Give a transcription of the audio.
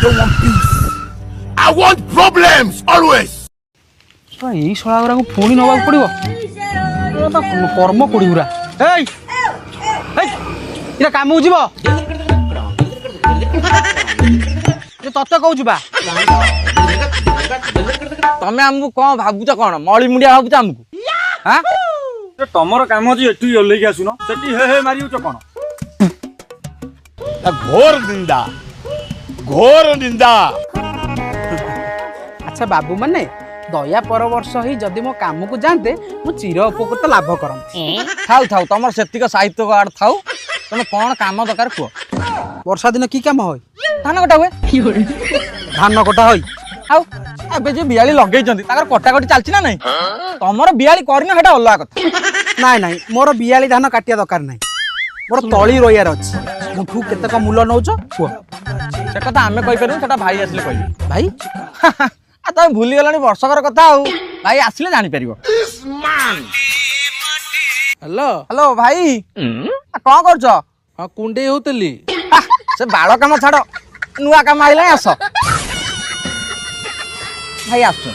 don't want peace. I want problems always. এই শଳାগুড়া পুଣି ନେବାକୁ ପଡ଼ିବ କର୍ମ କୋଡ଼ିଗୁରା ଏଇ ଏଇଟା କାମକୁ ଯିବ ତତେ କହୁଛୁ ବା ତମେ ଆମକୁ କଣ ଭାବୁଛ କଣ ମଳି ମୁଣ୍ଡିଆ ଭାବୁଛ ଆମକୁ ହାଁ ତମର କାମ ଅଛି ଏଠି ଓହ୍ଲେଇକି ଆସୁନ ସେଠି ହେ ହେ ମାରିଉଛ କଣ ଘୋର ନିନ୍ଦା ଘୋର ନିନ୍ଦା। ଆଚ୍ଛା ବାବୁ ମାନେ ଦୟା ପରବର୍ଷ ହେଇ ଯଦି ମୋ କାମକୁ ଯାଆନ୍ତେ ମୁଁ ଚିର ଉପକୃତ ଲାଭ କରନ୍ତି। ଥାଉ ଥାଉ ତମର ସେତିକ ସାହିତ୍ୟ କାର୍ଡ ଥାଉ ତମେ କଣ କାମ ଦରକାର କୁହ। ବର୍ଷା ଦିନ କି କାମ ହୁଏ? ଧାନ କଟା ହୁଏ ଧାନ କଟା ହଇ ଆଉ ଏବେ ଯୋଉ ବିଆଳି ଲଗେଇଛନ୍ତି ତାଙ୍କର କଟାକଟି ଚାଲିଛି ନା ନାଇଁ ତମର ବିଆଳି କରିନ ସେଟା ଅଲଗା କଥା। ନାଇଁ ନାଇଁ ମୋର ବିଆଳି ଧାନ କାଟିବା ଦରକାର ନାହିଁ ମୋର ତଳି ରୋଇବାର ଅଛି। ମୁଠୁ କେତେକ ମୂଲ ନଉଛ କୁହ। ସେ କଥା ଆମେ କହିପାରିବୁ ସେଟା ଭାଇ ଆସିଲେ କହିବେ। ଭାଇ ଆଉ ତମେ ଭୁଲିଗଲାଣି ବର୍ଷକର କଥା ଆଉ ଭାଇ ଆସିଲେ ଜାଣିପାରିବ। ହ୍ୟାଲୋ ହ୍ୟାଲୋ ଭାଇ କଣ କରୁଛ? ହଁ କୁଣ୍ଡେଇ ହଉଥିଲି। ସେ ବାଳ କାମ ଛାଡ ନୂଆ କାମ ଆଇଲାଣି ଆସ ଭାଇ ଆସୁଛ।